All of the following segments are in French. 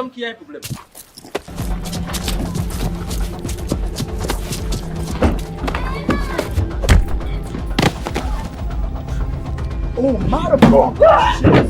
donc qu'il y a un problème. Oh, motherfucker!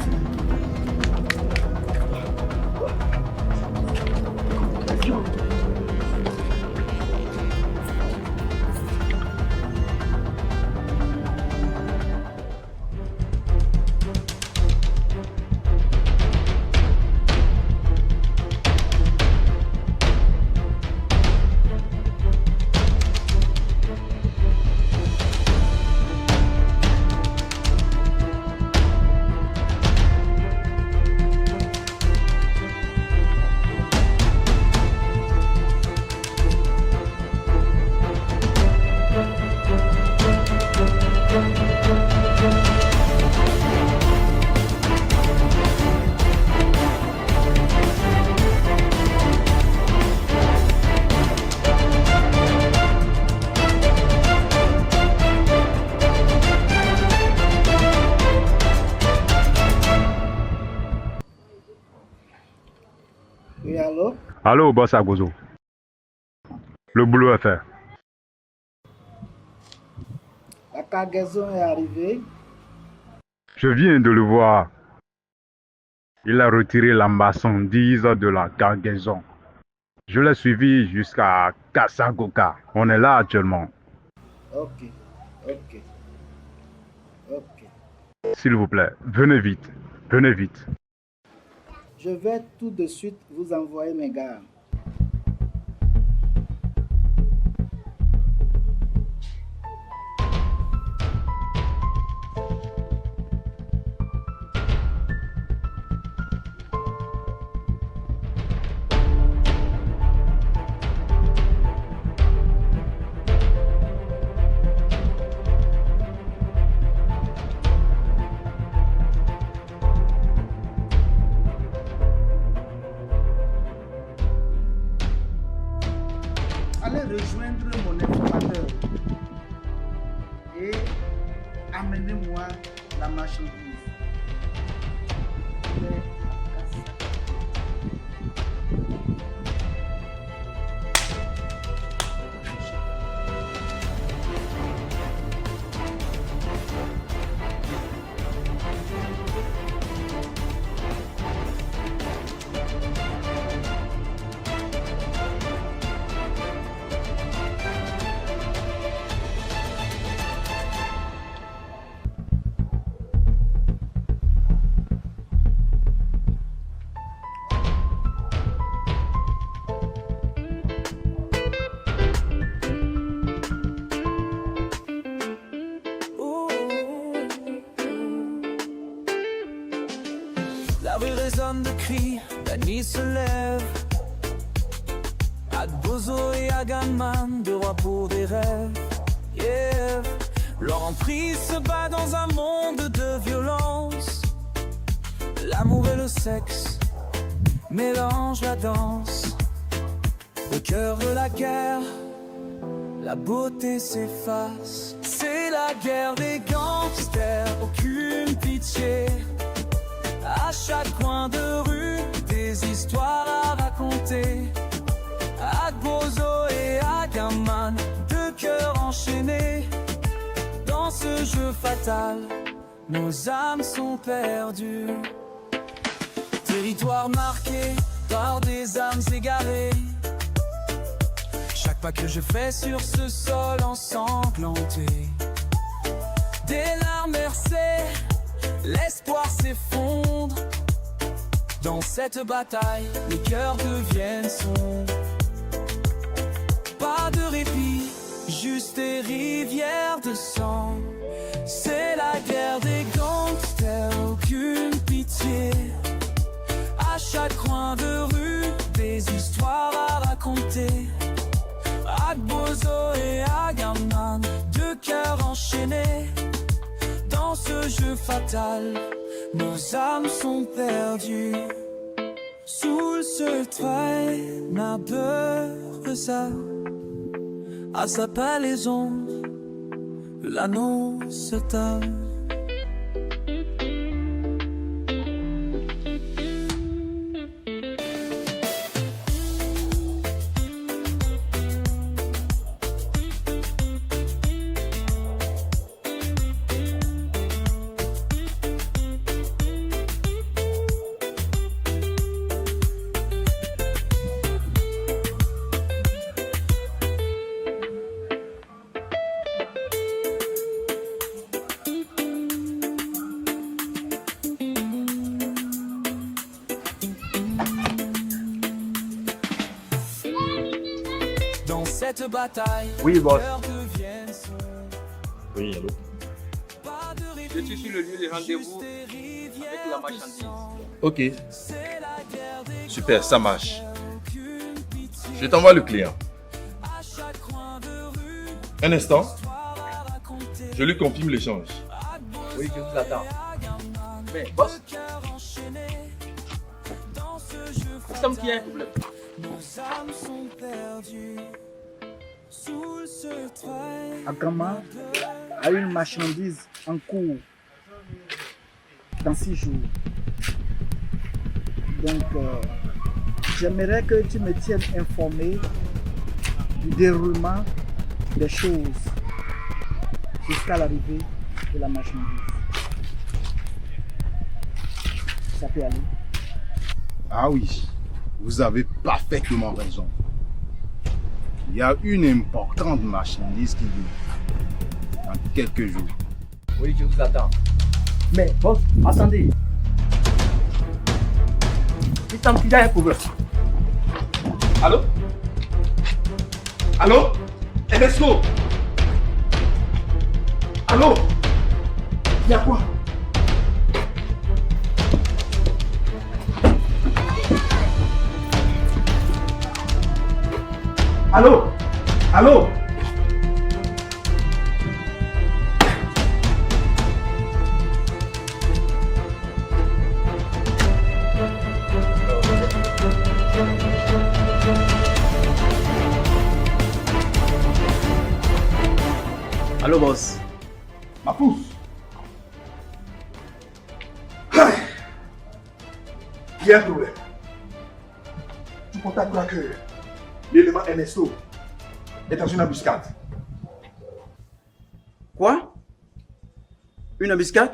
Oui, allô? Allô, boss Agozo. Le boulot est fait. La cargaison est arrivée. Je viens de le voir. Il a retiré la marchandise de la cargaison. Je l'ai suivi jusqu'à Kasagoka. On est là actuellement. Ok, ok, ok. S'il vous plaît, venez vite. Venez vite. Je vais tout de suite vous envoyer mes gars. Allez rejoindre mon informateur et amenez-moi la marchandise. La rue résonne de cris, la nuit se lève. Adbozo et Agaman, deux rois pour des rêves. Yeah. Leur emprise se bat dans un monde de violence. L'amour et le sexe mélangent la danse. Au cœur de la guerre, la beauté s'efface. C'est la guerre des gangsters, aucune pitié. À chaque coin de rue, des histoires à raconter. Agbozo et Agaman, deux cœurs enchaînés. Dans ce jeu fatal, nos âmes sont perdues. Territoire marqué par des âmes égarées. Chaque pas que je fais sur ce sol ensanglanté. Des larmes versées, l'espoir s'effondre. Dans cette bataille, les cœurs deviennent sombres. Pas de répit, juste des rivières de sang. C'est la guerre des gangsters, aucune pitié. À chaque coin de rue, des histoires à raconter. Agbozo et Agaman, deux cœurs enchaînés. Dans ce jeu fatal, nos âmes sont perdues. Sous ce toit, n'a peur que ça. À sa palaison, l'anneau se tord. cette bataille. Oui, boss. Cœur devienne son. Oui, allô. Pas de Je suis sur le lieu de rendez-vous juste des rivières avec la de marchandise. sang. Ok, C'est la guerre des super, ça marche. aucune pitié. Je t'envoie le client. À chaque coin de rue, Un instant, histoire à raconter. je lui confirme l'échange. Oui, je vous attends. Mais Deux boss, cœurs enchaînés dans ce jeu il semble qu'il y a un fatal. problème. Nos âmes sont perdues sous ce train. Agama a une marchandise en cours dans 6 jours. Donc, j'aimerais que tu me tiennes informé du déroulement des choses jusqu'à l'arrivée de la marchandise. Ça peut aller. Ah oui, vous avez parfaitement raison. Il y a une importante marchandise qui vient dans quelques jours. Oui, je vous attends. Mais boss, attendez. Il semble qu'il y a un problème. Allô? Allô? Ernesto? Allô? Il y a quoi? Allô? Allô? Allô, boss. Ma pousse. Il y a un problème. Tu contacteras que l'élément Ernesto est dans une embuscade. Quoi? Une embuscade?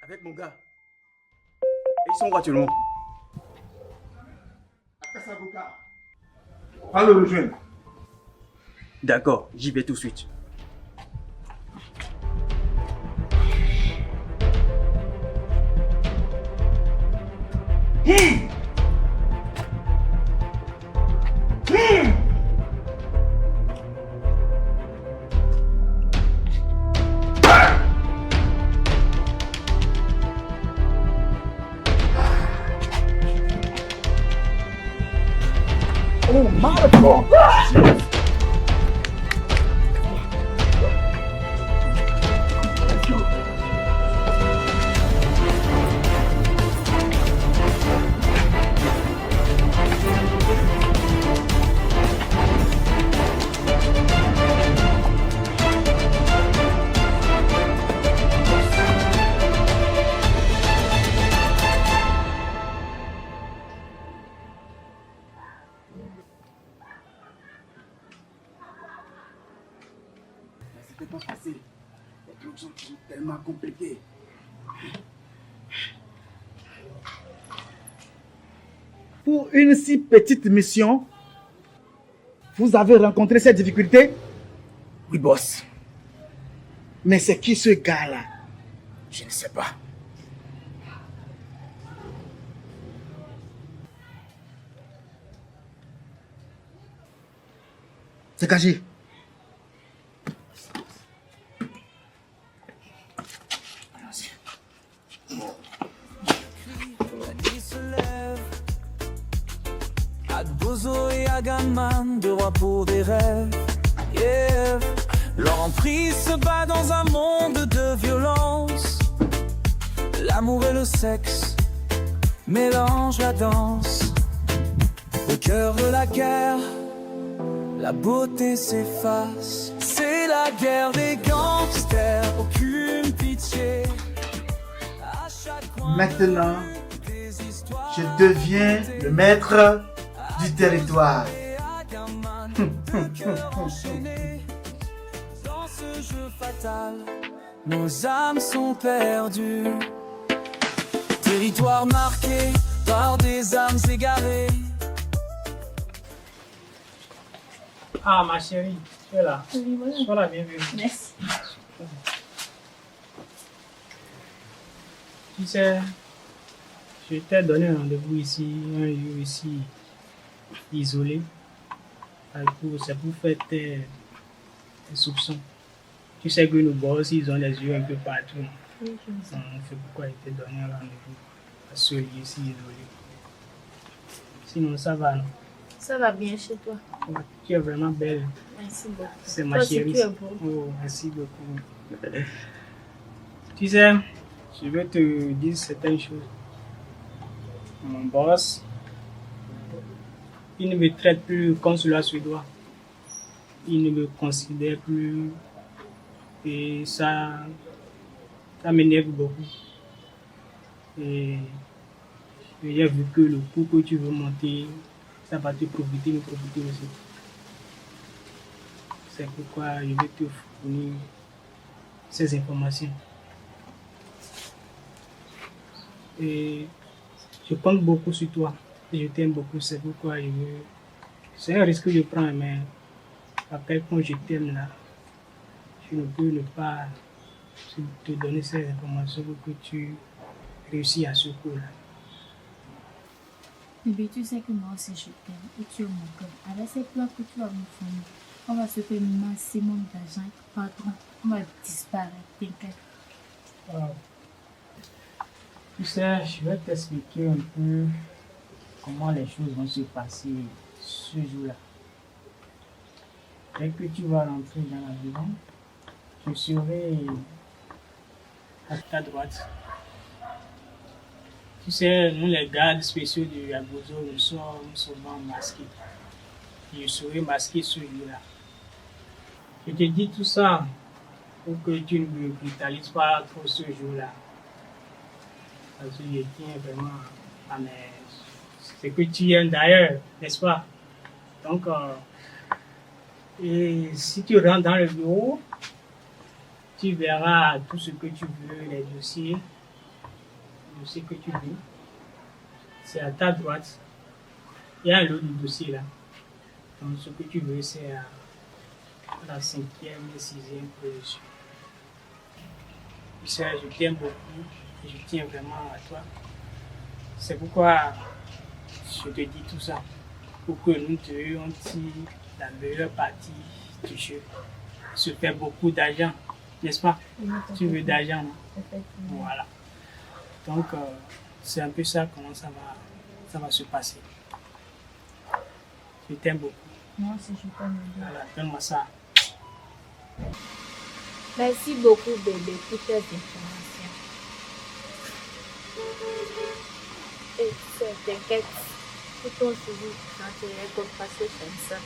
Avec mon gars. Et ils sont où actuellement? Va le rejoindre. D'accord, j'y vais tout de suite. C'était pas facile. Les trucs sont tellement compliqués. Pour une si petite mission, vous avez rencontré cette difficulté? Oui, boss. Mais c'est qui ce gars-là? Je ne sais pas. C'est Kaji. La nuit se lève. Adbozo et Agaman, deux rois pour des rêves. Yeah. Leur emprise se bat dans un monde de violence. L'amour et le sexe mélangent la danse. Au cœur de la guerre, la beauté s'efface. C'est la guerre des gangsters, aucune pitié. À chaque coin Maintenant, des histoires je deviens le maître du territoire. et Agaman, deux cœurs enchaînés. Dans ce jeu fatal, nos âmes sont perdues. Territoire marqué par des âmes égarées. Ah, ma chérie, tu es là. Oui, voilà. Sois la bienvenue. Merci. Tu sais, je t'ai donné un rendez-vous ici, un lieu ici isolé. C'est pour faire tes soupçons. Tu sais que nos boss, ils ont les yeux un peu partout. Oui, je sais. C'est pourquoi ils te donnent un rendez-vous à ce lieu-ci isolé. Sinon, ça va, non? Ça va bien chez toi. Tu es vraiment belle. Merci beaucoup. C'est ma Toi aussi, chérie. tu es beau. Oh, merci beaucoup. Tu sais, je vais te dire certaines choses. Mon boss, il ne me traite plus comme cela se doit. Il ne me considère plus. Et ça m'énerve beaucoup. Et j'ai vu que le coup que tu veux monter, ça va te profiter, me profiter aussi. C'est pourquoi je vais te fournir ces informations. Et je compte beaucoup sur toi. Et je t'aime beaucoup, c'est pourquoi je veux. C'est un risque que je prends, mais après, quand je t'aime là, je ne peux ne pas te donner ces informations pour que tu réussisses à ce coup-là. Bébé, tu sais que moi aussi je t'aime et tu es mon cœur. Avec ces plans que tu vas me fournir, on va se faire maximum d'argent. Patron, on va disparaître, t'inquiète. Wow. Tu sais, je vais t'expliquer un peu comment les choses vont se passer ce jour-là. Dès que tu vas rentrer dans la maison, je serai à ta droite. Tu sais, nous les gardes spéciaux de Agozo, nous sommes souvent masqués. Je serai masqué ce jour-là. Je te dis tout ça pour que tu ne me brutalises pas trop ce jour-là. Parce que je tiens vraiment à ce que tu aimes d'ailleurs, n'est-ce pas? Donc, et si tu rentres dans le bureau, tu verras tout ce que tu veux, les dossiers que tu veux. C'est à ta droite. Il y a un lot de dossiers là. Donc, ce que tu veux, c'est à la 5e et 6e position. Tu sais, je t'aime beaucoup et je tiens vraiment à toi. C'est pourquoi je te dis tout ça. Pour que nous deux, on tire la meilleure partie du jeu. Se faire beaucoup d'argent, n'est-ce pas? Oui, Tu veux d'argent, non? effectivement. Voilà. Donc, c'est un peu ça, comment ça va se passer. Je t'aime beaucoup. Moi aussi, je t'aime. Voilà, donne-moi ça. Merci beaucoup, bébé, pour tes informations. Et t'inquiète, tout ton suivi, quand tu es comme passé comme ça.